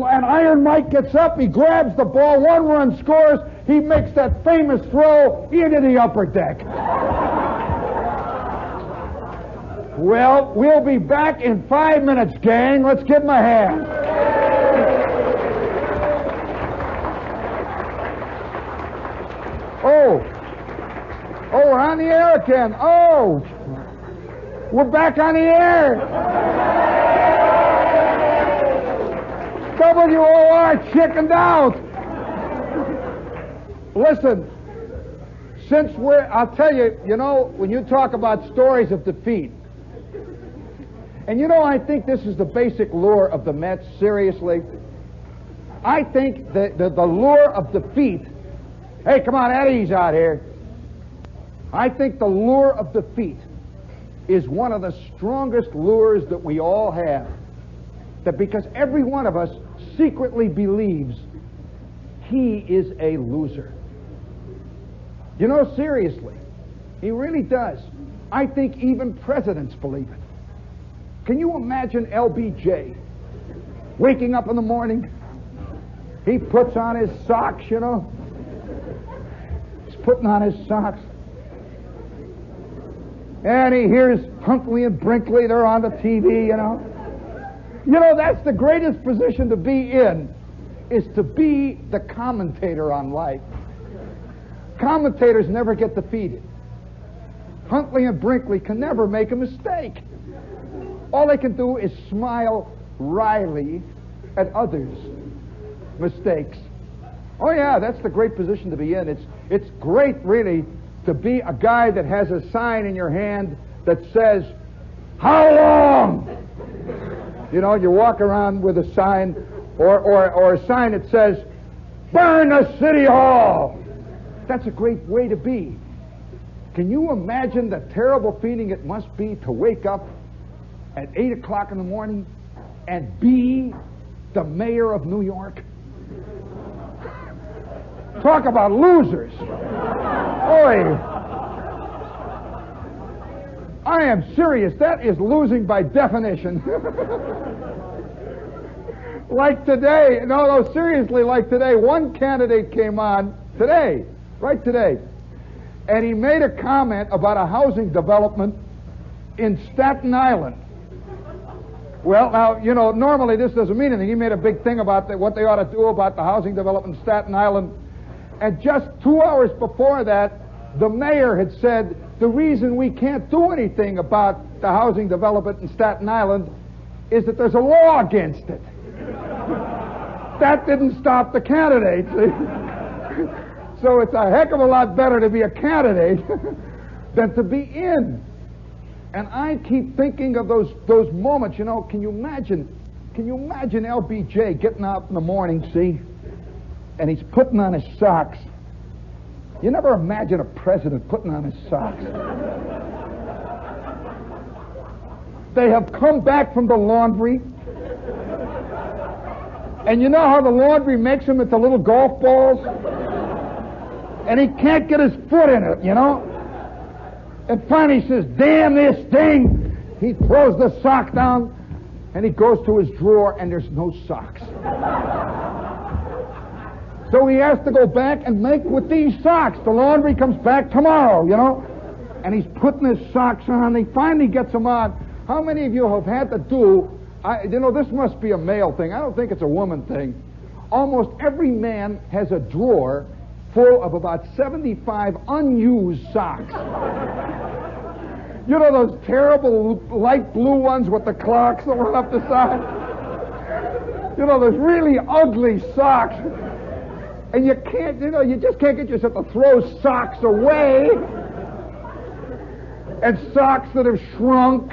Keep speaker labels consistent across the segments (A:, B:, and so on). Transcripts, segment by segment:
A: And Iron Mike gets up, he grabs the ball, 1 run scores, he makes that famous throw into the upper deck. Well, we'll be back in 5 minutes, gang. Let's give him a hand. Oh, we're on the air again. Oh, we're back on the air. WOR chickened out. Listen, I'll tell you, when you talk about stories of defeat, and I think this is the basic lure of the Mets, seriously. I think the lure of defeat, hey, come on, Eddie's out here. I think the lure of defeat is one of the strongest lures that we all have. That because every one of us secretly believes he is a loser. Seriously, he really does. I think even presidents believe it. Can you imagine LBJ waking up in the morning? He puts on his socks, He's putting on his socks. And he hears Huntley and Brinkley, they're on the TV, that's the greatest position to be in, is to be the commentator on life. Commentators never get defeated. Huntley and Brinkley can never make a mistake. All they can do is smile wryly at others' mistakes. Oh yeah, that's the great position to be in. It's great, really, to be a guy that has a sign in your hand that says, "How long?" You walk around with a sign, or a sign that says, "Burn the City Hall." That's a great way to be. Can you imagine the terrible feeling it must be to wake up at 8 o'clock in the morning and be the mayor of New York? Talk about losers. Boy, I am serious. That is losing by definition. Like today, no, seriously, like today, one candidate came on today, right today, and he made a comment about a housing development in Staten Island. Well, now, normally this doesn't mean anything. He made a big thing about what they ought to do about the housing development in Staten Island. And just 2 hours before that, the mayor had said, the reason we can't do anything about the housing development in Staten Island is that there's a law against it. That didn't stop the candidate, see? So it's a heck of a lot better to be a candidate than to be in. And I keep thinking of those moments, can you imagine LBJ getting up in the morning, see? And he's putting on his socks. You never imagine a president putting on his socks. They have come back from the laundry. And you know how the laundry makes them into little golf balls? And he can't get his foot in it, And finally he says, "Damn this thing." He throws the sock down, and he goes to his drawer, and there's no socks. So he has to go back and make with these socks. The laundry comes back tomorrow, And he's putting his socks on. He finally gets them on. How many of you have had to do, this must be a male thing. I don't think it's a woman thing. Almost every man has a drawer full of about 75 unused socks. Those terrible light blue ones with the clocks that run up the side? Those really ugly socks. And you can't, you just can't get yourself to throw socks away. And socks that have shrunk.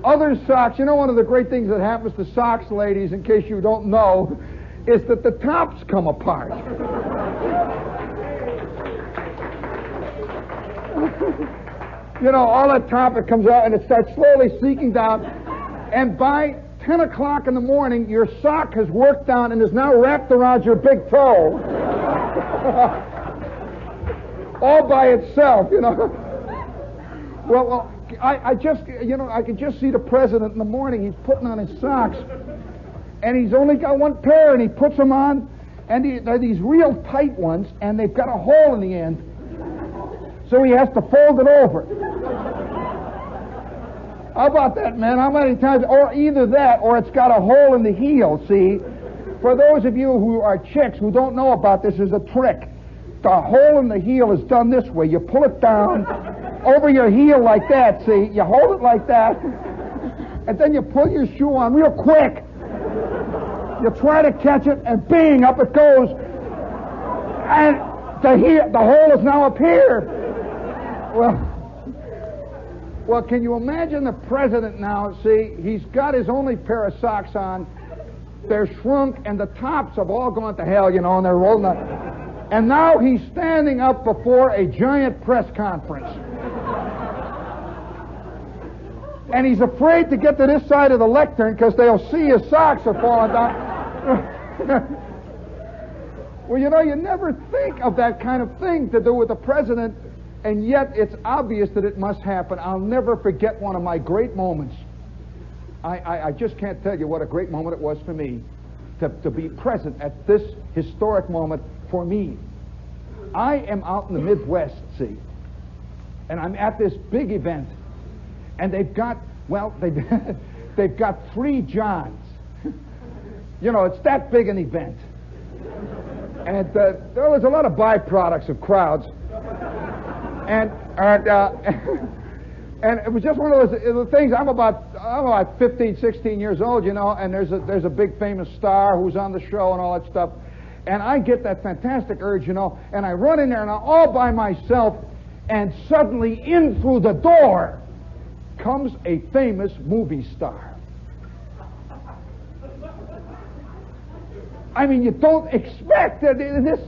A: Other socks, one of the great things that happens to socks, ladies, in case you don't know, is that the tops come apart. All that top, it comes out and it starts slowly sinking down. And by 10 o'clock in the morning, your sock has worked down and is now wrapped around your big toe. All by itself, Well, I can just see the president in the morning. He's putting on his socks. and he's only got one pair, and he puts them on, and they're these real tight ones, and they've got a hole in the end, so he has to fold it over. How about that, man? How many times? Or either that, or it's got a hole in the heel, see? For those of you who are chicks who don't know about this, is a trick. The hole in the heel is done this way. You pull it down over your heel like that, see? You hold it like that, and then you pull your shoe on real quick. You try to catch it, and bing, up it goes. And the hole is now up here. Well, can you imagine the president now? See, he's got his only pair of socks on. They're shrunk, and the tops have all gone to hell, and they're rolling up. And now he's standing up before a giant press conference. And he's afraid to get to this side of the lectern because they'll see his socks are falling down. Well, you never think of that kind of thing to do with the president. And yet, it's obvious that it must happen. I'll never forget one of my great moments. I just can't tell you what a great moment it was for me to be present at this historic moment for me. I am out in the Midwest, see, and I'm at this big event, and they've got 3 Johns. It's that big an event. And there was a lot of byproducts of crowds. And it was just one of those things. I'm about 15, 16 years old, and there's a big famous star who's on the show and all that stuff. And I get that fantastic urge, and I run in there and I'm all by myself, and suddenly in through the door comes a famous movie star. I mean, you don't expect that this,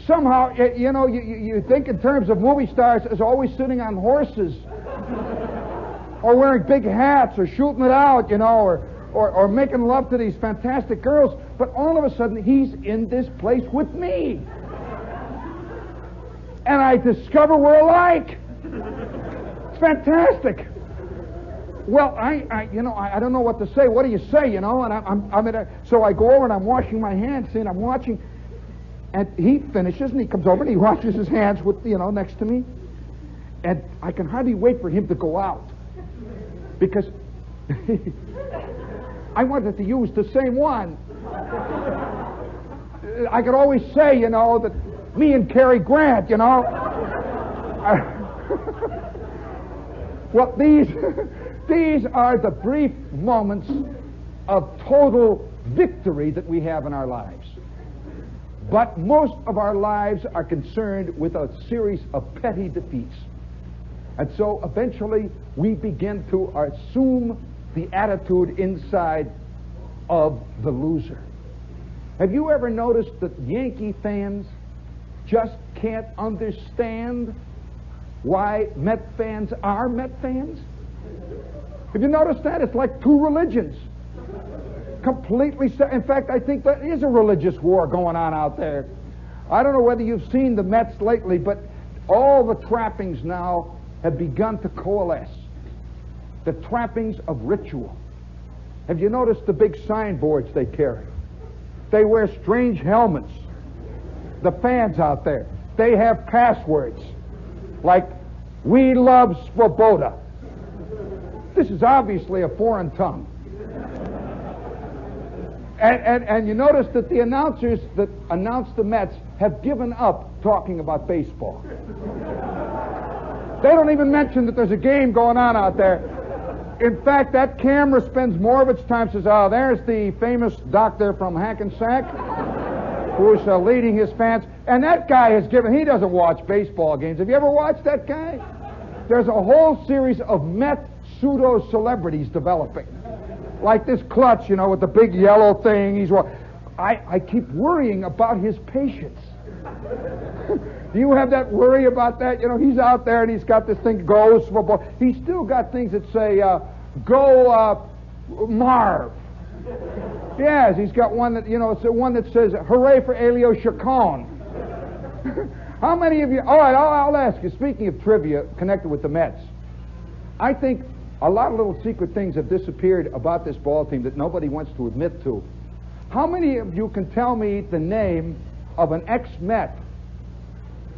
A: somehow, you think in terms of movie stars as always sitting on horses, or wearing big hats, or shooting it out, or making love to these fantastic girls. But all of a sudden, he's in this place with me, and I discover we're alike. It's fantastic. Well, I don't know what to say. What do you say, And so I go over and I'm washing my hands, and I'm watching. And he finishes, and he comes over, and he washes his hands with, next to me. And I can hardly wait for him to go out, because I wanted to use the same one. I could always say, that me and Cary Grant, Well, these are the brief moments of total victory that we have in our lives. But most of our lives are concerned with a series of petty defeats. And so eventually we begin to assume the attitude inside of the loser. Have you ever noticed that Yankee fans just can't understand why Met fans are Met fans? Have you noticed that? It's like two religions. Completely in fact, I think there is a religious war going on out there. I don't know whether you've seen the Mets lately, but all the trappings now have begun to coalesce. The trappings of ritual. Have you noticed the big signboards they carry? They wear strange helmets. The fans out there, they have passwords like, "We love Svoboda." This is obviously a foreign tongue. And you notice that the announcers that announce the Mets have given up talking about baseball. They don't even mention that there's a game going on out there. In fact, that camera spends more of its time, says, "Oh, there's the famous doctor from Hackensack who's leading his fans." And that guy he doesn't watch baseball games. Have you ever watched that guy? There's a whole series of Met pseudo-celebrities developing. Like this Clutch, with the big yellow thing. I keep worrying about his patience. Do you have that worry about that? He's out there and he's got this thing, "Go Svoboda." He's still got things that say, "Go Marv." Yes, he's got one that, it's the one that says, "Hooray for Elio Chacon." How many of you, all right, I'll ask you, speaking of trivia connected with the Mets, I think A lot of little secret things have disappeared about this ball team that nobody wants to admit to. How many of you can tell me the name of an ex-Met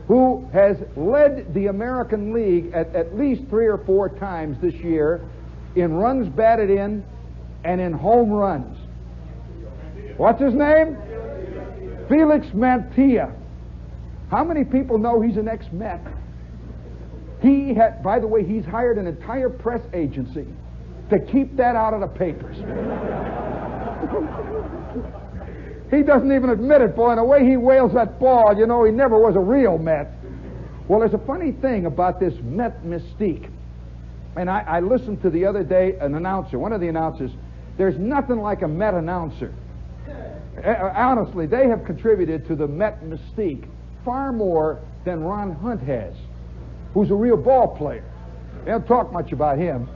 A: who has led the American League at least 3 or 4 times this year in runs batted in and in home runs? What's his name? Felix Mantilla. How many people know he's an ex-Met? He had, by the way, he's hired an entire press agency to keep that out of the papers. He doesn't even admit it, boy. And the way he wails that ball, you know, he never was a real Met. Well, there's a funny thing about this Met mystique. And I listened to the other day an announcer, one of the announcers. There's nothing like a Met announcer. Honestly, they have contributed to the Met mystique far more than Ron Hunt has, who's a real ball player. They don't talk much about him.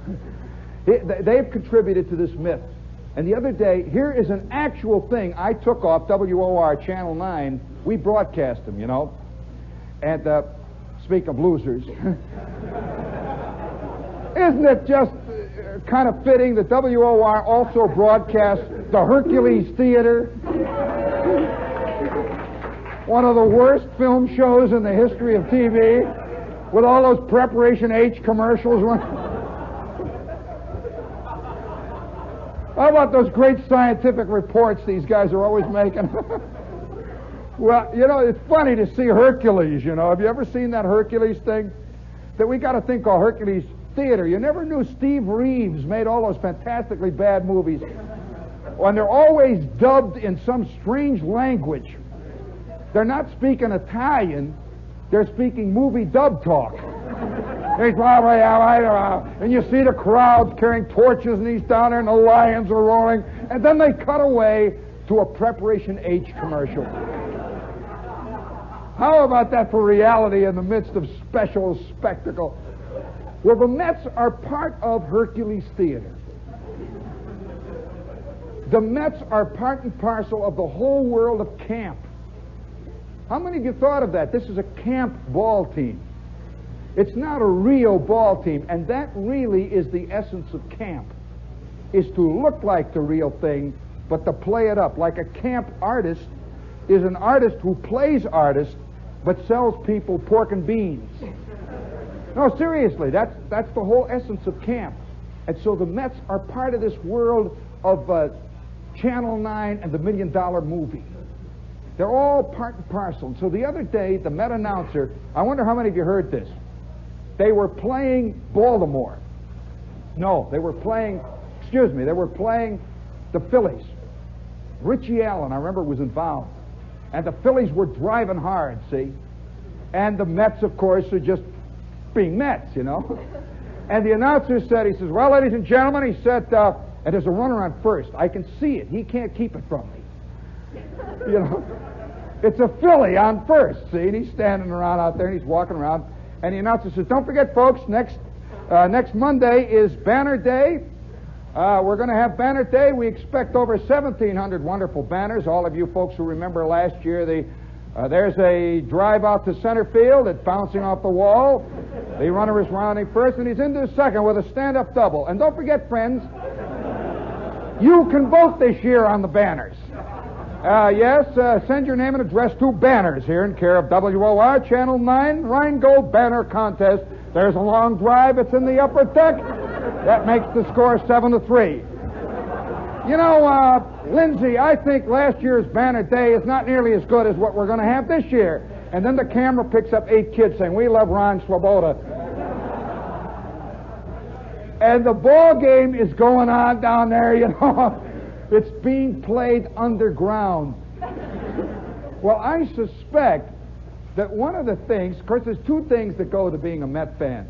A: They've contributed to this myth. And the other day, here is an actual thing I took off WOR Channel 9. We broadcast them, you know. And speak of losers. Isn't it just kind of fitting that WOR also broadcasts the Hercules Theater? One of the worst film shows in the history of TV, with all those Preparation H commercials. How about those great scientific reports these guys are always making? Well, you know, it's funny to see Hercules, you know. Have you ever seen that Hercules thing? That we got a thing called Hercules Theater. You never knew Steve Reeves made all those fantastically bad movies. And they're always dubbed in some strange language. They're not speaking Italian. They're speaking movie dub talk. And you see the crowds carrying torches, and he's down there, and the lions are roaring. And then they cut away to a Preparation H commercial. How about that for reality in the midst of special spectacle? Well, the Mets are part of Hercules Theater. The Mets are part and parcel of the whole world of camp. How many of you thought of that? This is a camp ball team. It's not a real ball team, and that really is the essence of camp, is to look like the real thing, but to play it up. Like a camp artist is an artist who plays artist, but sells people pork and beans. No, seriously, that's the whole essence of camp. And so the Mets are part of this world of Channel 9 and the $1 Million Movie. They're all part and parcel. And so the other day, the Met announcer, I wonder how many of you heard this. They were playing Baltimore. No, they were playing the Phillies. Richie Allen, I remember, was involved. And the Phillies were driving hard, see? And the Mets, of course, are just being Mets, you know? And the announcer said, he says, well, ladies and gentlemen, he said, and there's a runner on first. I can see it. He can't keep it from me. You know? It's a Philly on first, see? And he's standing around out there, and he's walking around. And the announcer says, don't forget, folks, next Monday is Banner Day. We're going to have Banner Day. We expect over 1,700 wonderful banners. All of you folks who remember last year, there's a drive out to center field. It's bouncing off the wall. The runner is rounding first, and he's into second with a stand-up double. And don't forget, friends, you can vote this year on the banners. Yes, send your name and address to Banners here in care of WOR Channel 9 Rheingold Banner Contest. There's a long drive. It's in the upper deck. That makes the score 7-3. You know, Lindsay, I think last year's Banner Day is not nearly as good as what we're going to have this year. And then the camera picks up 8 kids saying, we love Ron Swoboda. And the ball game is going on down there, you know. It's being played underground. Well, I suspect that one of the things, of course, there's 2 things that go to being a Met fan.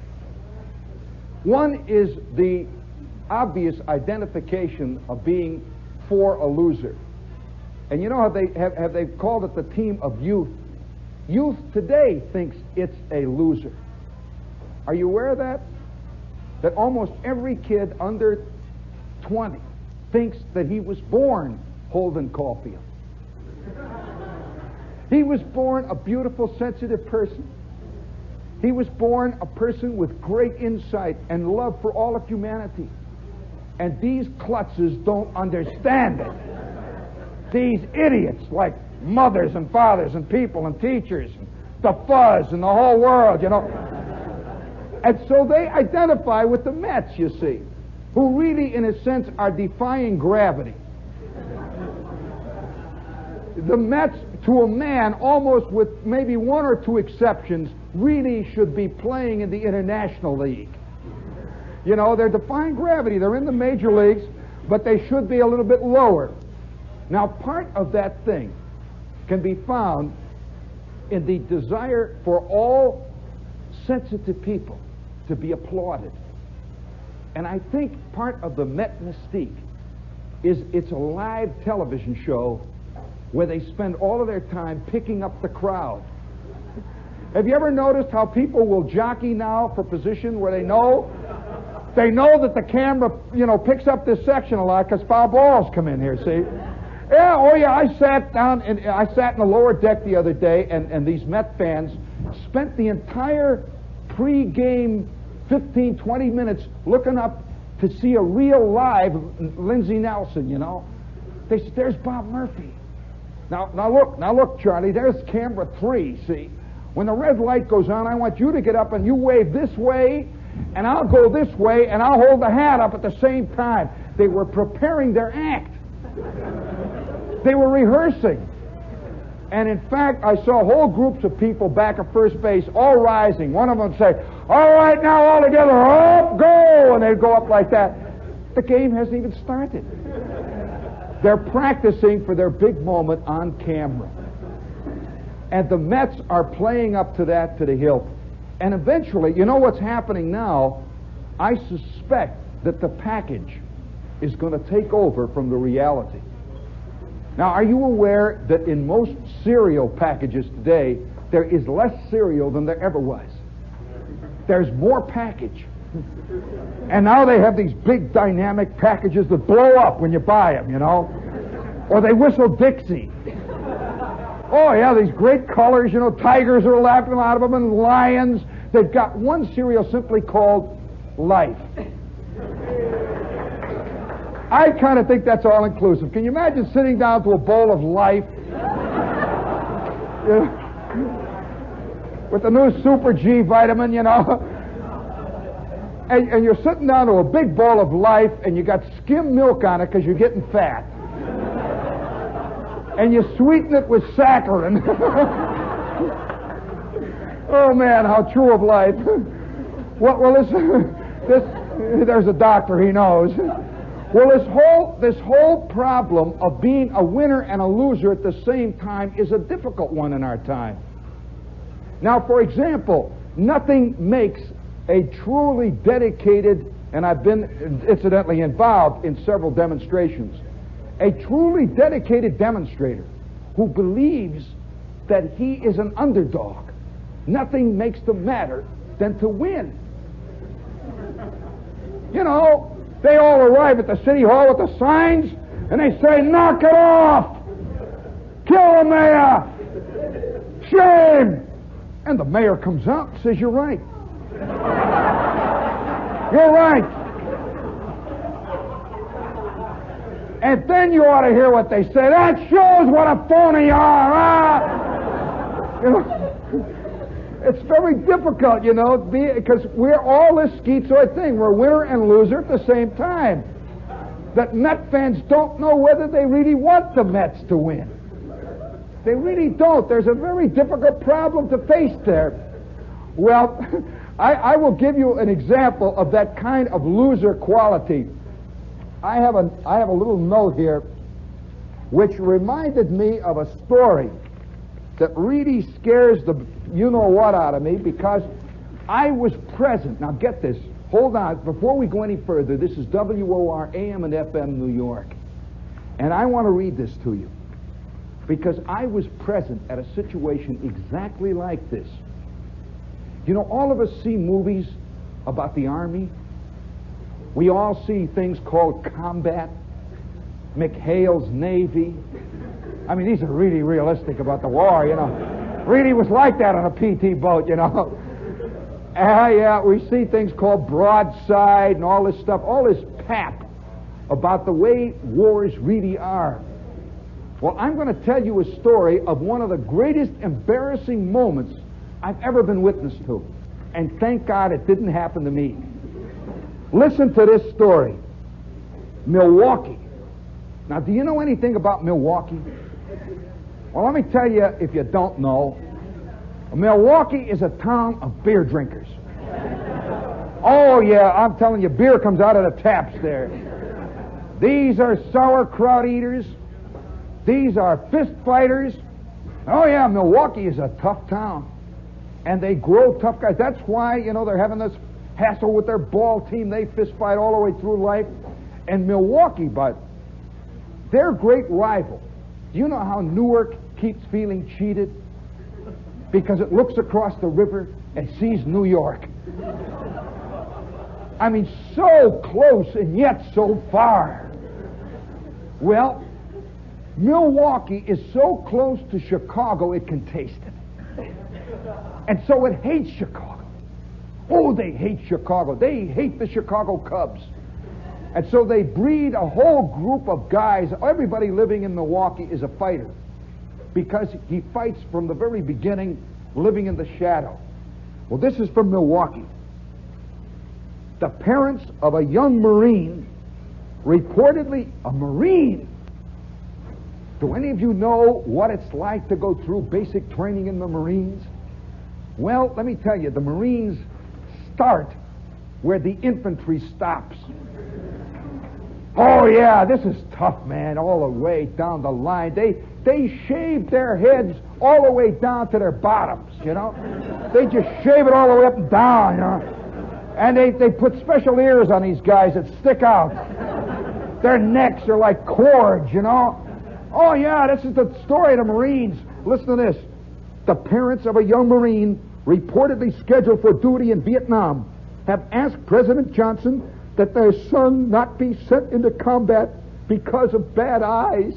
A: One is the obvious identification of being for a loser. And you know how they called it the team of youth. Youth today thinks it's a loser. Are you aware of that? That almost every kid under 20 thinks that he was born Holden Caulfield. He was born a beautiful, sensitive person. He was born a person with great insight and love for all of humanity. And these klutzes don't understand it. These idiots like mothers and fathers and people and teachers, and the fuzz and the whole world, you know. And so they identify with the Mets, you see, who really, in a sense, are defying gravity. The Mets, to a man, almost with maybe one or two exceptions, really should be playing in the International League. You know, they're defying gravity. They're in the major leagues, but they should be a little bit lower. Now, part of that thing can be found in the desire for all sensitive people to be applauded. And I think part of the Met mystique is it's a live television show where they spend all of their time picking up the crowd. Have you ever noticed how people will jockey now for position where they know that the camera, you know, picks up this section a lot because foul balls come in here, see? Yeah, oh yeah, I sat in the lower deck the other day, and these Met fans spent the entire pre-game 15, 20 minutes looking up to see a real live Lindsey Nelson, you know. They said, there's Bob Murphy. Now look, Charlie, there's camera 3, see? When the red light goes on, I want you to get up and you wave this way, and I'll go this way, and I'll hold the hat up at the same time. They were preparing their act. They were rehearsing. And in fact, I saw whole groups of people back at first base all rising. One of them would say, all right, now all together, up, go! And they'd go up like that. The game hasn't even started. They're practicing for their big moment on camera. And the Mets are playing up to that to the hilt. And eventually, you know what's happening now? I suspect that the package is going to take over from the reality. Now, are you aware that in most cereal packages today, there is less cereal than there ever was? There's more package. And now they have these big dynamic packages that blow up when you buy them, you know? Or they whistle Dixie. Oh, yeah, these great colors, you know, tigers are laughing out of them and lions. They've got one cereal simply called Life. I kind of think that's all-inclusive. Can you imagine sitting down to a bowl of Life? You know, with the new Super G vitamin, you know? And you're sitting down to a big bowl of Life, and you got skim milk on it because you're getting fat. And you sweeten it with saccharin. Oh, man, how true of life. Well, there's a doctor, he knows. Well, this whole problem of being a winner and a loser at the same time is a difficult one in our time. Now, for example, nothing makes a truly dedicated, and I've been incidentally involved in several demonstrations, a truly dedicated demonstrator who believes that he is an underdog. Nothing makes them madder than to win. You know, they all arrive at the city hall with the signs, and they say, knock it off! Kill the mayor! Shame! And the mayor comes out and says, you're right. You're right. And then you ought to hear what they say. That shows what a phony you are. You know, it's very difficult, you know, because we're all this schizoid thing. We're winner and loser at the same time. That Met fans don't know whether they really want the Mets to win. They really don't. There's a very difficult problem to face there. Well, I will give you an example of that kind of loser quality. I have a little note here which reminded me of a story that really scares the you-know-what out of me because I was present. Now get this. Hold on. Before we go any further, this is WOR AM and FM New York. And I want to read this to you because I was present at a situation exactly like this. You know, all of us see movies about the Army. We all see things called combat, McHale's Navy. I mean, these are really realistic about the war, you know. Really was like that on a PT boat, you know. Yeah, we see things called broadside and all this stuff, all this pap about the way wars really are. Well, I'm going to tell you a story of one of the greatest embarrassing moments I've ever been witness to. And thank God it didn't happen to me. Listen to this story. Milwaukee. Now, do you know anything about Milwaukee? Well, let me tell you, if you don't know, Milwaukee is a town of beer drinkers. Oh, yeah, I'm telling you, beer comes out of the taps there. These are sauerkraut eaters. These are fist fighters. Oh, yeah, Milwaukee is a tough town. And they grow tough guys. That's why, they're having this hassle with their ball team. They fist fight all the way through life. And Milwaukee, but their great rival. Do you know how Newark keeps feeling cheated? Because it looks across the river and sees New York. I mean, so close and yet so far. Well, Milwaukee is so close to Chicago it can taste it. And so it hates Chicago. Oh, they hate Chicago. They hate the Chicago Cubs. And so they breed a whole group of guys. Everybody living in Milwaukee is a fighter because he fights from the very beginning, living in the shadow. Well, this is from Milwaukee. The parents of a young Marine, reportedly a Marine. Do any of you know what it's like to go through basic training in the Marines? Well, let me tell you, the Marines start where the infantry stops. Oh, yeah, this is tough, man, all the way down the line. They shave their heads all the way down to their bottoms, They just shave it all the way up and down, And they put special ears on these guys that stick out. Their necks are like cords, Oh, yeah, this is the story of the Marines. Listen to this. The parents of a young Marine reportedly scheduled for duty in Vietnam have asked President Johnson that their son not be sent into combat because of bad eyes.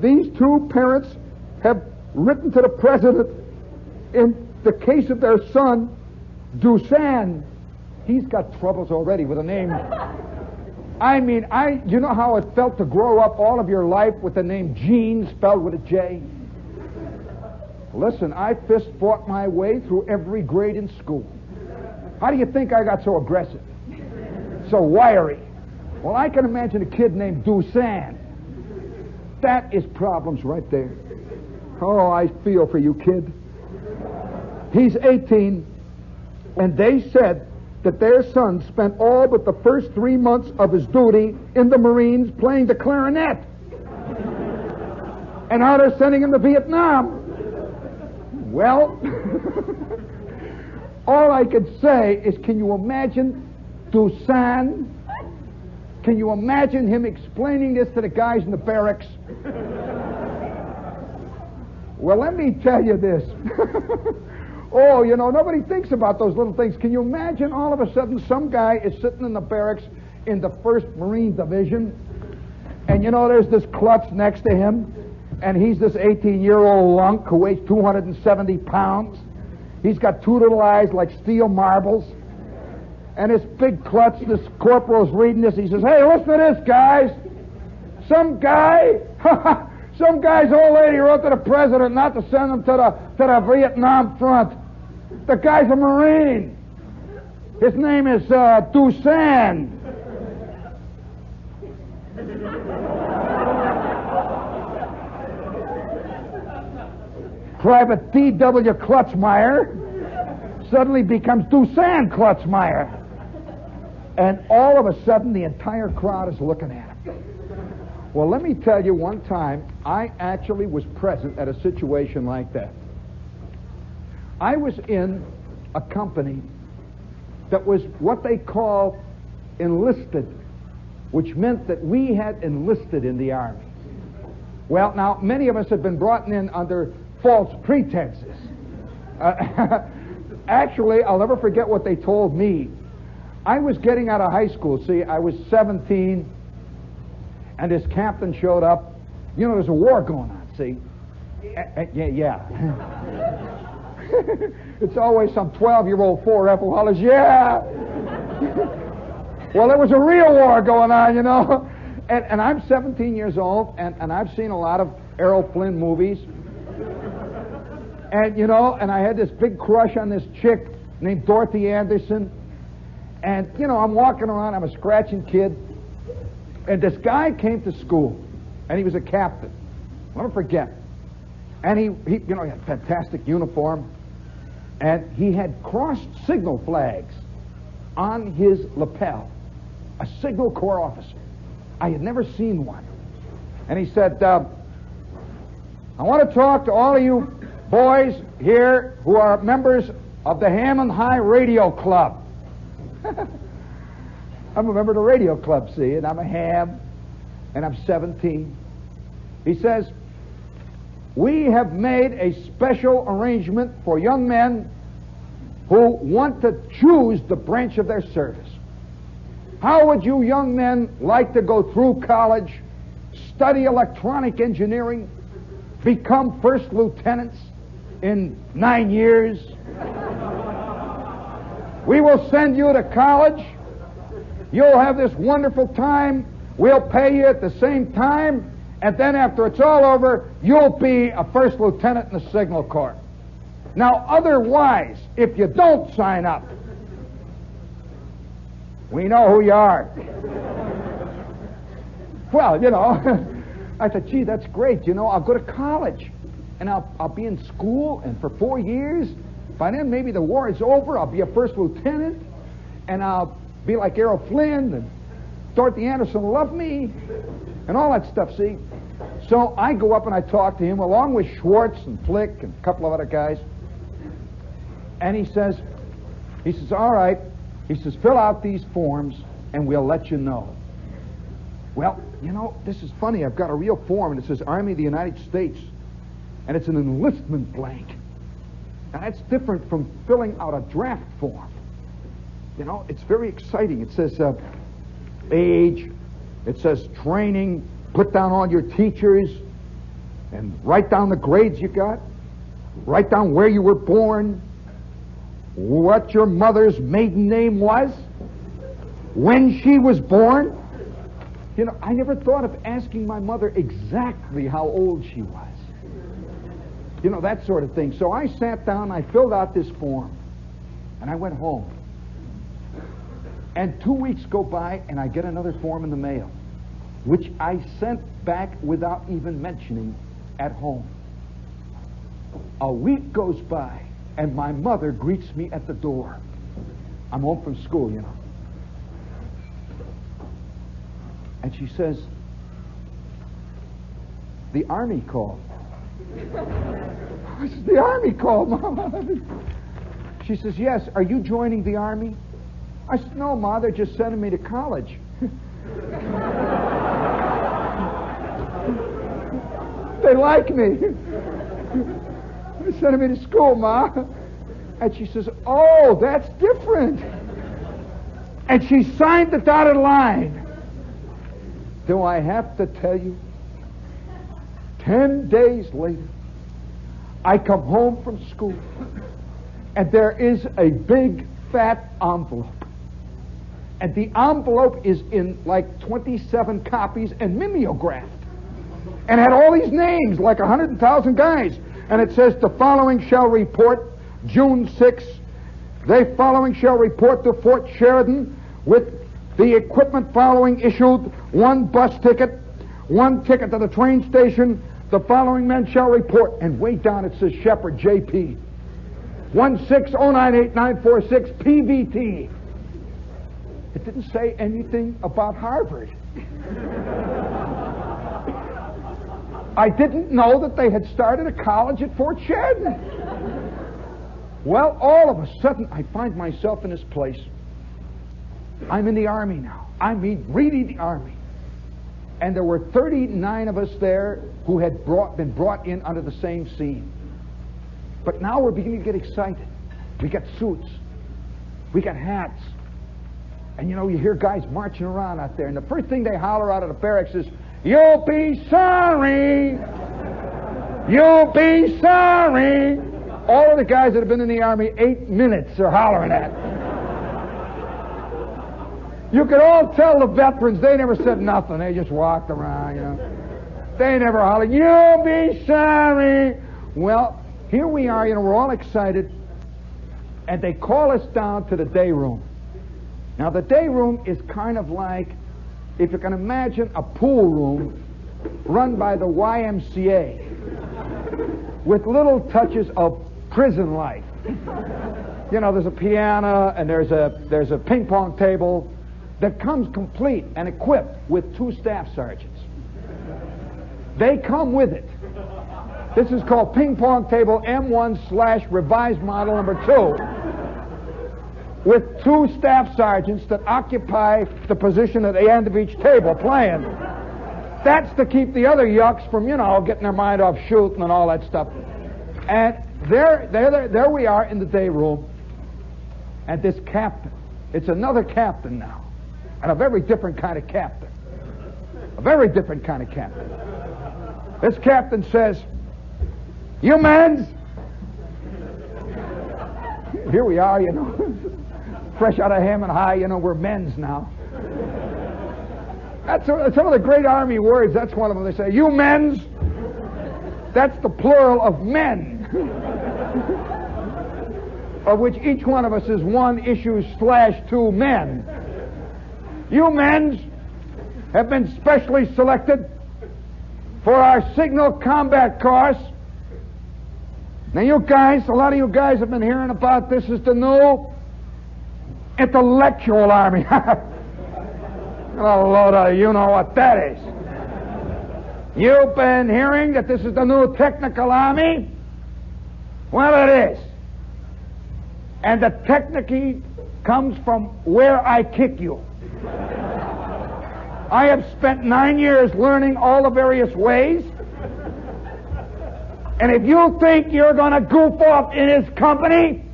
A: These two parents have written to the president in the case of their son, Dusan. He's got troubles already with a name. I mean, you know how it felt to grow up all of your life with the name Gene spelled with a J? Listen, I fist fought my way through every grade in school. How do you think I got so aggressive? So wiry? Well, I can imagine a kid named Dusan. That is problems right there. Oh, I feel for you, kid. He's 18, and they said that their son spent all but the first 3 months of his duty in the Marines playing the clarinet. And now they're sending him to Vietnam. Well, all I could say is, can you imagine Dusan? Can you imagine him explaining this to the guys in the barracks? Well, let me tell you this. Oh, nobody thinks about those little things. Can you imagine all of a sudden some guy is sitting in the barracks in the 1st Marine Division, and there's this klutz next to him, and he's this 18-year-old lunk who weighs 270 pounds. He's got two little eyes like steel marbles. And this big klutz, this corporal's reading this. He says, hey, listen to this, guys. Some guy's old lady wrote to the president not to send him to the Vietnam front. The guy's a Marine. His name is Dusan. Private D.W. Klutzmeyer suddenly becomes Dusan Klutzmeyer. And all of a sudden, the entire crowd is looking at him. Well, let me tell you, one time, I actually was present at a situation like that. I was in a company that was what they call enlisted, which meant that we had enlisted in the Army. Well, now, many of us had been brought in under false pretenses. Actually, I'll never forget what they told me. I was getting out of high school. See, I was 17, and this captain showed up. You know, there's a war going on, see? Yeah. It's always some 12-year-old forever hollers, yeah. Well, there was a real war going on, you know. And I'm 17 years old, and I've seen a lot of Errol Flynn movies. And, you know, and I had this big crush on this chick named Dorothy Anderson. And, you know, I'm walking around, I'm a scratching kid. And this guy came to school, and he was a captain. I'll never forget. And he you know, he had a fantastic uniform. And he had crossed signal flags on his lapel. A Signal Corps officer. I had never seen one. And he said, I want to talk to all of you boys here who are members of the Hammond High Radio Club. I'm a member of the radio club, see, and I'm a ham, and I'm 17. He says, we have made a special arrangement for young men who want to choose the branch of their service. How would you young men like to go through college, study electronic engineering, become first lieutenants in 9 years? We will send you to college. You'll have this wonderful time. We'll pay you at the same time. And then after it's all over, you'll be a first lieutenant in the Signal Corps. Now, otherwise, if you don't sign up, we know who you are. Well, you know, I thought, gee, that's great. You know, I'll go to college, and I'll be in school, and for 4 years. By then, maybe the war is over. I'll be a first lieutenant, and I'll be like Errol Flynn, and Dorothy Anderson will love me, and all that stuff, see? So I go up and I talk to him, along with Schwartz and Flick and a couple of other guys. And he says, all right. He says, fill out these forms, and we'll let you know. Well, you know, this is funny. I've got a real form, and it says Army of the United States, and it's an enlistment blank. Now, that's different from filling out a draft form. You know, it's very exciting. It says age, it says training, put down all your teachers, and write down the grades you got, write down where you were born, what your mother's maiden name was, when she was born. You know, I never thought of asking my mother exactly how old she was. You know, that sort of thing. So I sat down, I filled out this form, and I went home. And 2 weeks go by, and I get another form in the mail, which I sent back without even mentioning at home. A week goes by, and my mother greets me at the door. I'm home from school, you know. And she says, the Army called. I said, the Army called, Mama. She says, yes, are you joining the Army? I said, no, Ma, they're just sending me to college. They like me. They're sending me to school, Ma. And she says, oh, that's different. And she signed the dotted line. Do I have to tell you? 10 days later, I come home from school, and there is a big, fat envelope. And the envelope is in like 27 copies and mimeographed. And had all these names, like 100,000 guys. And it says, the following shall report June 6th. They following shall report to Fort Sheridan with the equipment following issued, 1 bus ticket, 1 ticket to the train station. The following men shall report. And way down it says Shepherd, J.P. 1609896 PVT. It didn't say anything about Harvard. I didn't know that they had started a college at Fort Sheridan. Well, all of a sudden, I find myself in this place. I'm in the Army now. I mean, really the Army. And there were 39 of us there who had been brought in under the same scene. But now we're beginning to get excited. We got suits. We got hats. And you know, you hear guys marching around out there, and the first thing they holler out of the barracks is, You'll be sorry. You'll be sorry. All of the guys that have been in the Army 8 minutes are hollering that. You could all tell the veterans, they never said nothing. They just walked around, you know. They never hollered, you'll be sorry. Well, here we are, you know, we're all excited. And they call us down to the day room. Now, the day room is kind of like, if you can imagine, a pool room run by the YMCA with little touches of prison life. You know, there's a piano and there's a ping pong table that comes complete and equipped with 2 staff sergeants. They come with it. This is called ping pong table M1/revised model number 2, with 2 staff sergeants that occupy the position at the end of each table playing. That's to keep the other yucks from, you know, getting their mind off shooting and all that stuff. And there we are in the day room, and this captain, it's another captain now, and a very different kind of captain. A very different kind of captain. This captain says, you men's, here we are, you know, fresh out of Hammond High, you know, we're men's now. That's some of the great Army words. That's one of them. They say, you men's. That's the plural of men, of which each one of us is 1/2 men. You men's have been specially selected for our signal combat course. Now, you guys, a lot of you guys have been hearing about this is the new intellectual army. A load of you know what that is. You've been hearing that this is the new technical army? Well, it is. And the technique comes from where I kick you. I have spent 9 years learning all the various ways. And if you think you're going to goof off in his company,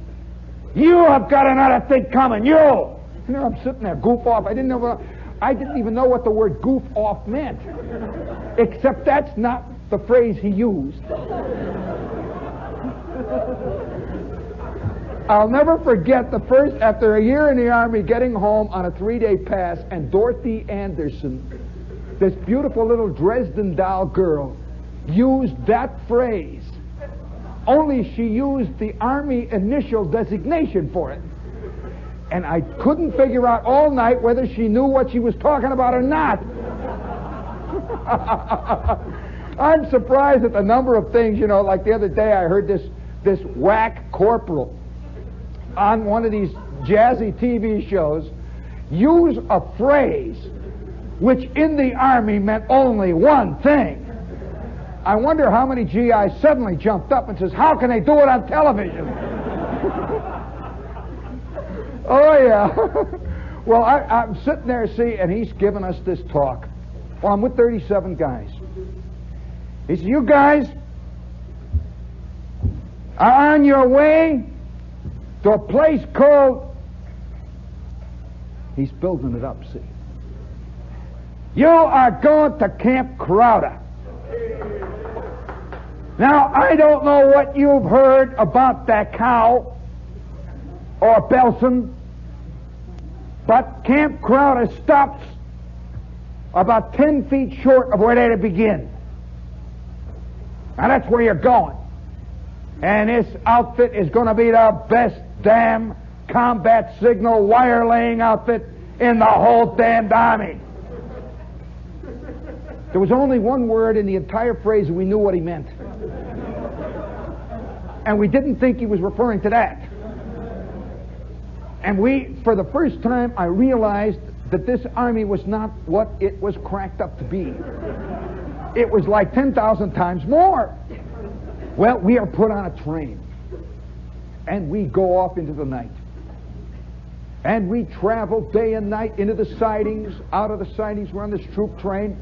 A: you have got another thing coming. You know, I'm sitting there, goof off. I didn't even know what the word goof off meant. Except that's not the phrase he used. I'll never forget the first, after a year in the Army, getting home on a 3-day pass, and Dorothy Anderson, this beautiful little Dresden doll girl, used that phrase. Only she used the Army initial designation for it. And I couldn't figure out all night whether she knew what she was talking about or not. I'm surprised at the number of things, you know, like the other day I heard this whack corporal on one of these jazzy TV shows use a phrase which in the Army meant only one thing. I wonder how many GIs suddenly jumped up and says, how can they do it on television? Oh, yeah. Well, I'm sitting there, see, and he's giving us this talk. Well, I'm with 37 guys. He says, you guys are on your way to a place called... He's building it up, see. You are going to Camp Crowder. Now, I don't know what you've heard about that cow or Belson, but Camp Crowder stops about 10 feet short of where they begin. Now, that's where you're going. And this outfit is going to be the best damn combat signal wire-laying outfit in the whole damned Army. There was only one word in the entire phrase and we knew what he meant. And we didn't think he was referring to that. And for the first time, I realized that this Army was not what it was cracked up to be. It was like 10,000 times more. Well, we are put on a train. And we go off into the night. And we travel day and night into the sidings. Out of the sidings, we're on this troop train.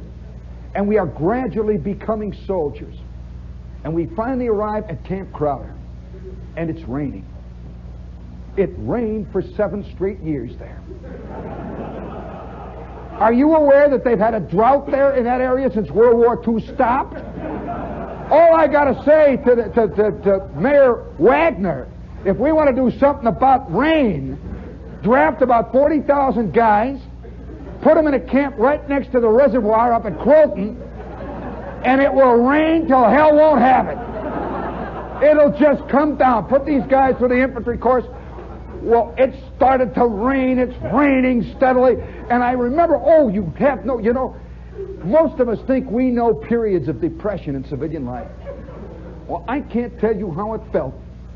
A: And we are gradually becoming soldiers. And we finally arrive at Camp Crowder. And it's raining. It rained for 7 straight years there. Are you aware that they've had a drought there in that area since World War II stopped? All I got to say to Mayor Wagner, if we want to do something about rain, draft about 40,000 guys, put them in a camp right next to the reservoir up at Croton, and it will rain till hell won't have it. It'll just come down. Put these guys through the infantry course. Well, it started to rain. It's raining steadily. And I remember, most of us think we know periods of depression in civilian life. Well, I can't tell you how it felt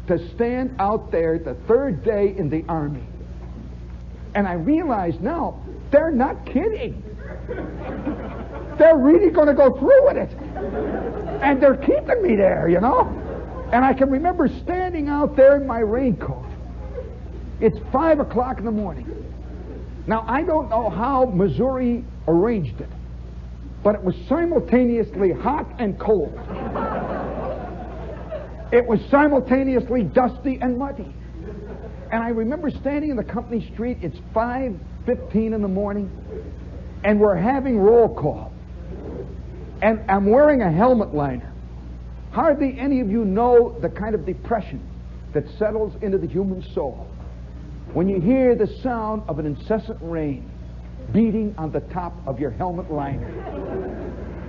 A: to stand out there the third day in the Army. And I realize now, they're not kidding. They're really going to go through with it. And they're keeping me there, And I can remember standing out there in my raincoat. It's 5 o'clock in the morning. Now, I don't know how Missouri arranged it, but it was simultaneously hot and cold. It was simultaneously dusty and muddy. And I remember standing in the company street. It's 5:15 in the morning, and we're having roll call. And I'm wearing a helmet liner. Hardly any of you know the kind of depression that settles into the human soul when you hear the sound of an incessant rain beating on the top of your helmet liner.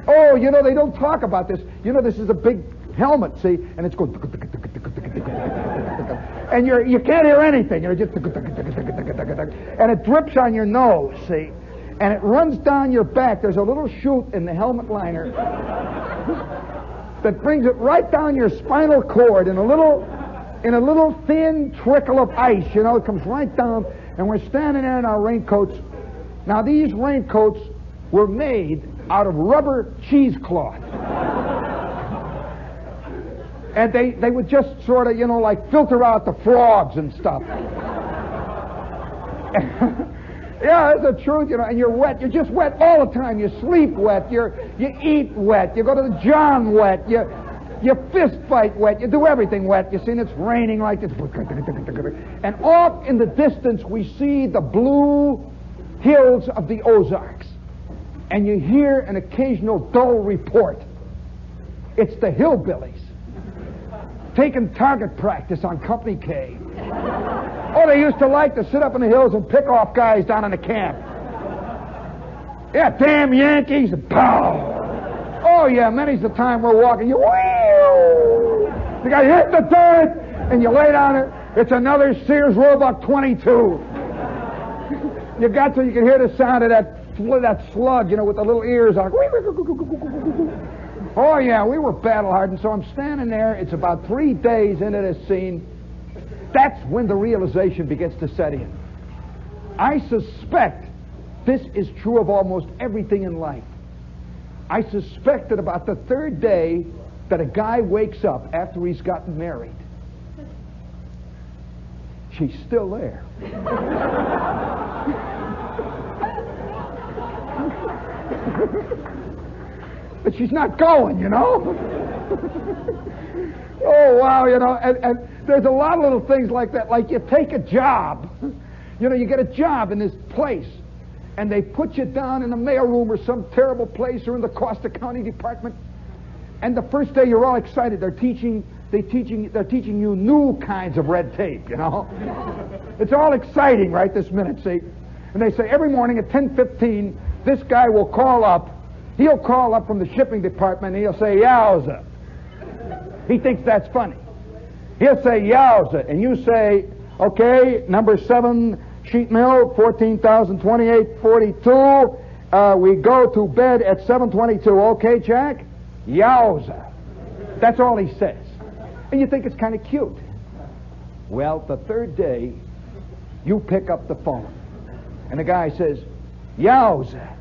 A: Oh, they don't talk about this. This is a big helmet, see, and it's going, and you can't hear anything. Just, and it drips on your nose, see, and it runs down your back. There's a little chute in the helmet liner that brings it right down your spinal cord in a little thin trickle of ice. It comes right down, and we're standing there in our raincoats. Now, these raincoats were made out of rubber cheesecloth. And they would just sort of, like filter out the frogs and stuff. Yeah, that's the truth, and you're wet. You're just wet all the time. You sleep wet. You eat wet. You go to the John wet. You fist fight wet. You do everything wet. You see, and it's raining like this. And off in the distance, we see the blue hills of the Ozarks. And you hear an occasional dull report. It's the hillbillies taking target practice on Company K. Oh, they used to like to sit up in the hills and pick off guys down in the camp. Yeah, damn Yankees, and pow! Oh, yeah, many's the time we're walking. You got hit in the dirt, and you lay down it. It's another Sears Roebuck 22. You got so you can hear the sound of that slug, with the little ears on. Oh, yeah, we were battle-hardened, so I'm standing there. It's about 3 days into this scene. That's when the realization begins to set in. I suspect this is true of almost everything in life. I suspect that about the third day that a guy wakes up after he's gotten married, she's still there. But she's not going, Oh, wow, and there's a lot of little things like that. Like you take a job, you get a job in this place, and they put you down in the mailroom or some terrible place or in the Costa County Department, and the first day you're all excited. They're teaching you new kinds of red tape, It's all exciting right this minute, see? And they say every morning at 10:15, this guy will call up. He'll call up from the shipping department, and he'll say, "Yowza." He thinks that's funny. He'll say, "Yowza," and you say, "Okay, number 7 sheet mill, 14,028.42. We go to bed at 7:22. Okay, Jack? Yowza." That's all he says. And you think it's kind of cute. Well, the third day, you pick up the phone, and the guy says, "Yowza."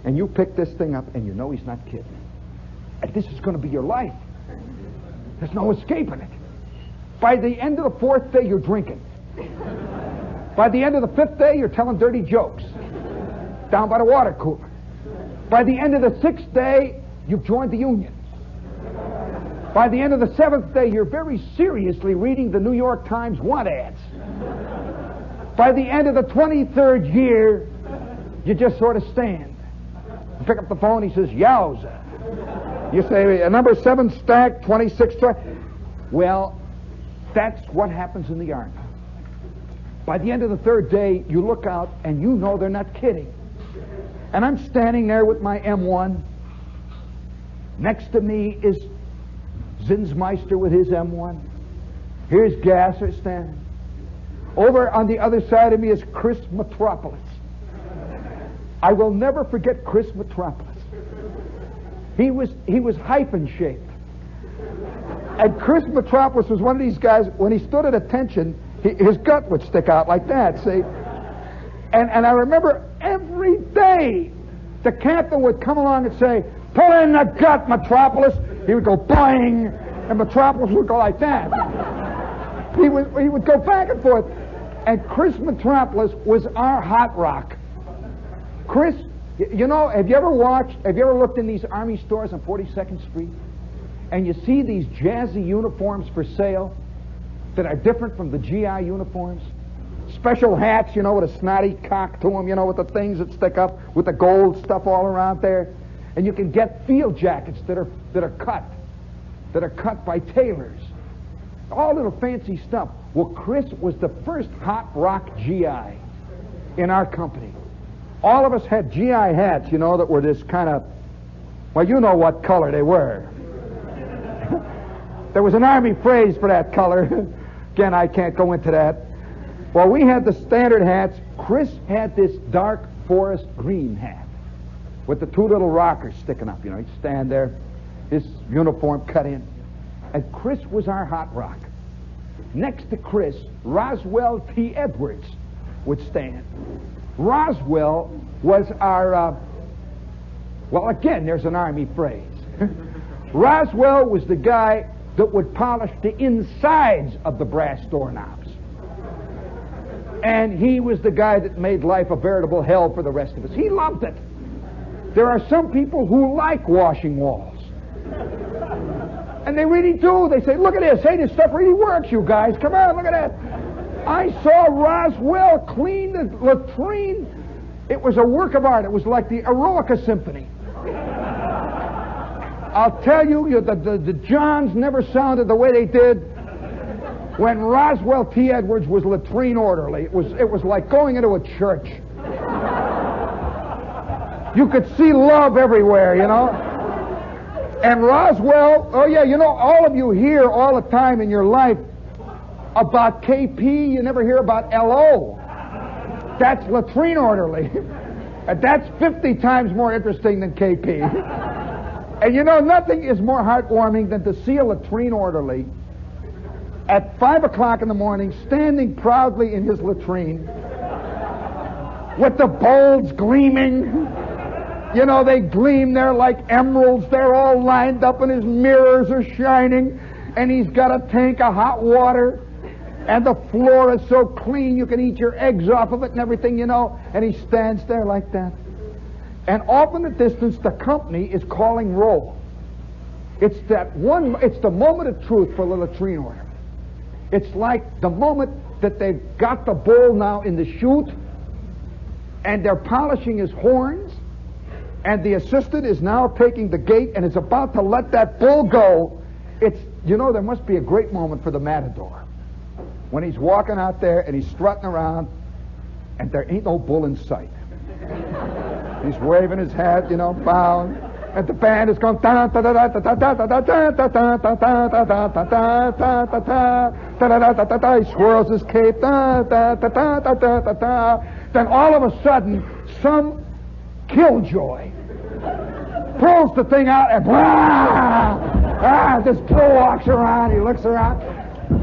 A: And you pick this thing up, and you know he's not kidding. And this is going to be your life. There's no escaping it. By the end of the 4th day, you're drinking. By the end of the 5th day, you're telling dirty jokes down by the water cooler. By the end of the 6th day, you've joined the union. By the end of the 7th day, you're very seriously reading the New York Times want ads. By the end of the 23rd year, You just sort of stand. You pick up the phone, he says, yowza. You say, number 7 stack, 26 track. Well, that's what happens in the Army. By the end of the 3rd day, you look out and you know they're not kidding. And I'm standing there with my M1. Next to me is Zinsmeister with his M1. Here's Gasser standing. Over on the other side of me is Chris Metropolis. I will never forget Chris Metropolis. He was hyphen shaped. And Chris Metropolis was one of these guys, when he stood at attention, his gut would stick out like that, see? And I remember every day the captain would come along and say, pull in the gut, Metropolis. He would go boing, and Metropolis would go like that. He would go back and forth. And Chris Metropolis was our hot rock. Chris, you know, have you ever looked in these Army stores on 42nd Street? And you see these jazzy uniforms for sale that are different from the GI uniforms? Special hats, you know, with a snotty cock to them, you know, with the things that stick up, with the gold stuff all around there. And you can get field jackets that are cut by tailors. All little fancy stuff. Well, Chris was the first hot rock GI in our company. All of us had GI hats, you know, that were this kind of, well, you know what color they were. There was an Army phrase for that color. Again, I can't go into that. Well, we had the standard hats. Chris had this dark forest green hat with the 2 little rockers sticking up. You know, he'd stand there, his uniform cut in. And Chris was our hot rock. Next to Chris, Roswell T. Edwards would stand. Roswell was our, well, again, there's an Army phrase. Roswell was the guy that would polish the insides of the brass doorknobs. And he was the guy that made life a veritable hell for the rest of us. He loved it. There are some people who like washing walls. And they really do. They say, look at this. Hey, this stuff really works, you guys. Come on, look at that. I saw Roswell clean the latrine. It was a work of art. It was like the Eroica Symphony. I'll tell you, the Johns never sounded the way they did when Roswell T. Edwards was latrine orderly. It was like going into a church. You could see love everywhere, you know. And Roswell, oh yeah, you know, all of you hear all the time in your life about KP, you never hear about LO. That's latrine orderly. And that's 50 times more interesting than KP. And you know, nothing is more heartwarming than to see a latrine orderly at 5 o'clock in the morning standing proudly in his latrine with the bowls gleaming. You know, they gleam there like emeralds. They're all lined up and his mirrors are shining. And he's got a tank of hot water. And the floor is so clean you can eat your eggs off of it and everything, you know. And he stands there like that. And off in the distance, the company is calling roll. It's the moment of truth for the latrine order. It's like the moment that they've got the bull now in the chute and they're polishing his horns. And the assistant is now taking the gate and is about to let that bull go. It's, you know, there must be a great moment for the matador when he's walking out there and he's strutting around and there ain't no bull in sight. He's waving his hat, you know, bowing, and the band is going da da da da da da da da da da da da da da da da da da. He swirls his cape, da da da da da da da da. Then all of a sudden, some killjoy pulls the thing out and this bull walks around. He looks around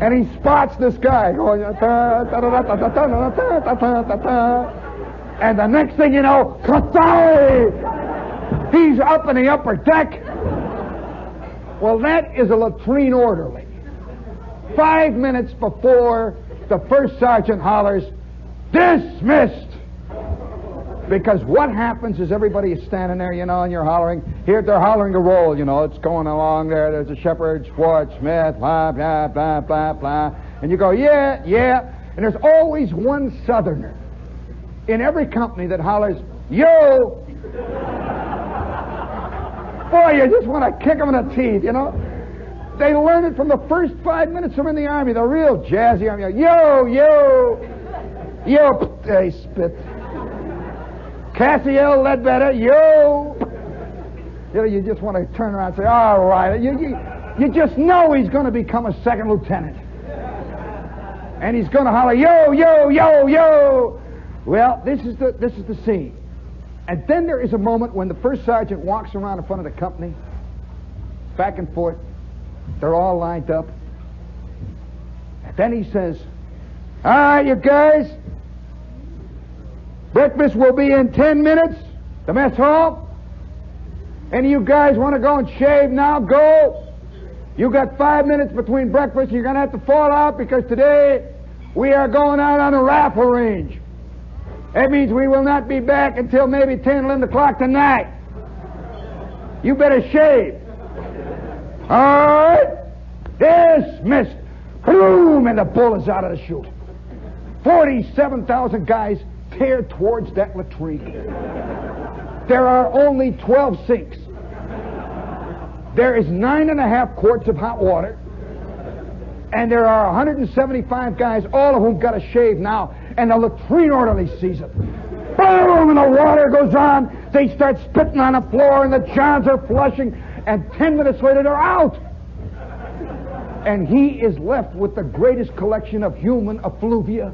A: and he spots this guy going da da da da da da da da da da. And the next thing you know, he's up in the upper deck. Well, that is a latrine orderly. 5 minutes before the first sergeant hollers, dismissed. Because what happens is everybody is standing there, you know, and you're hollering. Here they're hollering the roll, you know. It's going along there. There's a Shepherd, Schwartz, Smith, blah, blah, blah, blah, blah. And you go, yeah, yeah. And there's always one Southerner in every company that hollers, Yo! Boy, you just want to kick them in the teeth, you know? They learn it from the first 5 minutes they're in the Army. They're real jazzy Army. Yo, yo! Yo! They spit. Cassiel Ledbetter, yo! You know, you just want to turn around and say, all right. You just know he's going to become a second lieutenant. And he's going to holler, yo, yo, yo, yo! Well, this is the scene. And then there is a moment when the first sergeant walks around in front of the company, back and forth. They're all lined up. And then he says, all right, you guys, breakfast will be in 10 minutes, the mess hall. Any of you guys want to go and shave now? Go. You got 5 minutes between breakfast, and you're going to have to fall out because today we are going out on a rifle range. That means we will not be back until maybe 10, 11 o'clock tonight. You better shave. All right? Dismissed. Boom, and the bull is out of the chute. 47,000 guys tear towards that latrine. There are only 12 sinks. There is 9.5 quarts of hot water. And there are 175 guys, all of whom got to shave now. And the latrine orderly sees it. Boom, and the water goes on. They start spitting on the floor, and the johns are flushing. And 10 minutes later, they're out. And he is left with the greatest collection of human effluvia.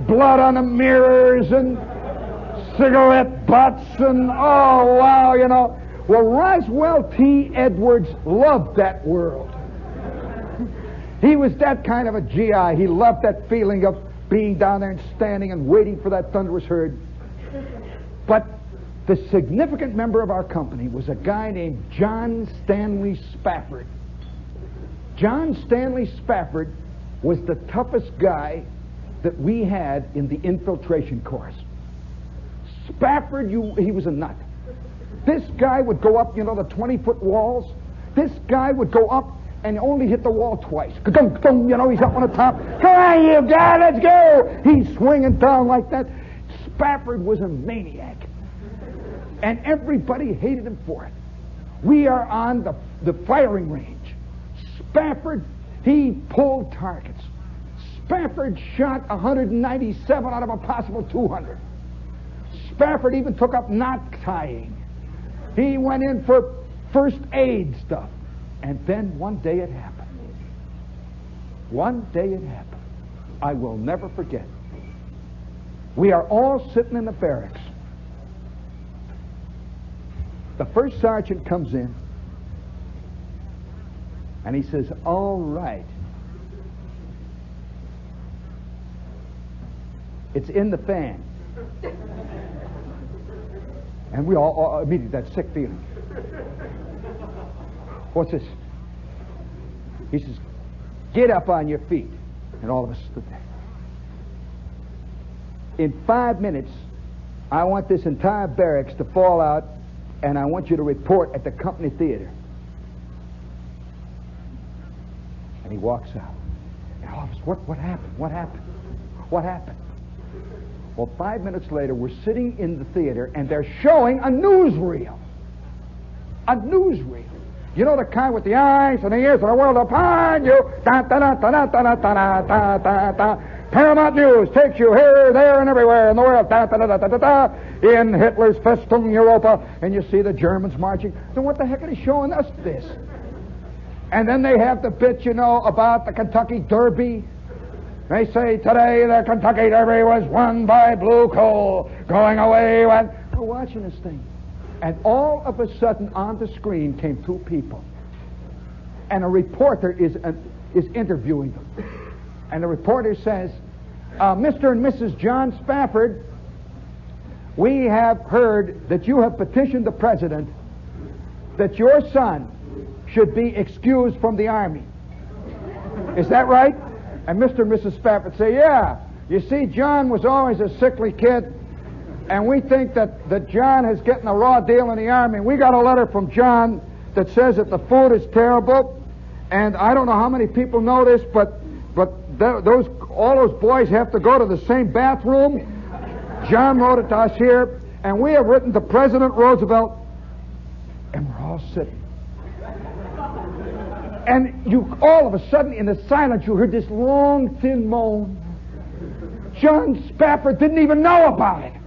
A: Blood on the mirrors and cigarette butts and, oh, wow, you know. Well, Roswell T. Edwards loved that world. He was that kind of a GI. He loved that feeling of being down there and standing and waiting for that thunderous herd. But the significant member of our company was a guy named John Stanley Spafford. John Stanley Spafford was the toughest guy that we had in the infiltration course. Spafford, he was a nut. This guy would go up, you know, the 20-foot walls. This guy would go up and only hit the wall twice. Ka-dum, you know, he's up on the top. Come on, you guy, let's go. He's swinging down like that. Spafford was a maniac. And everybody hated him for it. We are on the firing range. Spafford, he pulled targets. Spafford shot 197 out of a possible 200. Spafford even took up knot tying. He went in for first aid stuff. And then one day it happened. One day it happened. I will never forget. We are all sitting in the barracks. The first sergeant comes in and he says, all right. It's in the fan. And we all immediately, that sick feeling. What's this? He says, get up on your feet. And all of us stood there. In 5 minutes, I want this entire barracks to fall out, and I want you to report at the company theater. And he walks out. And all of us, what happened? What happened? What happened? Well, 5 minutes later, we're sitting in the theater, and they're showing a newsreel. A newsreel. You know the kind with the eyes and the ears and the world upon you. Da, da, da, da, da, da, da, da, da, da. Paramount News takes you here, there, and everywhere in the world. Da, da, da, da, da, da, da. In Hitler's Festung Europa. And you see the Germans marching. So what the heck are they showing us this? And then they have the bit, you know, about the Kentucky Derby. They say today the Kentucky Derby was won by blue coal. Going away when... We're watching this thing. And all of a sudden on the screen came two people. And a reporter is interviewing them. And the reporter says, Mr. and Mrs. John Spafford, we have heard that you have petitioned the president that your son should be excused from the Army. Is that right? And Mr. and Mrs. Spafford say, yeah. You see, John was always a sickly kid, and we think that John is getting a raw deal in the Army. We got a letter from John that says that the food is terrible, and I don't know how many people know this, but those all those boys have to go to the same bathroom. John wrote it to us here, and we have written to President Roosevelt, and we're all sitting. And you, all of a sudden, in the silence, you heard this long, thin moan. John Spafford didn't even know about it.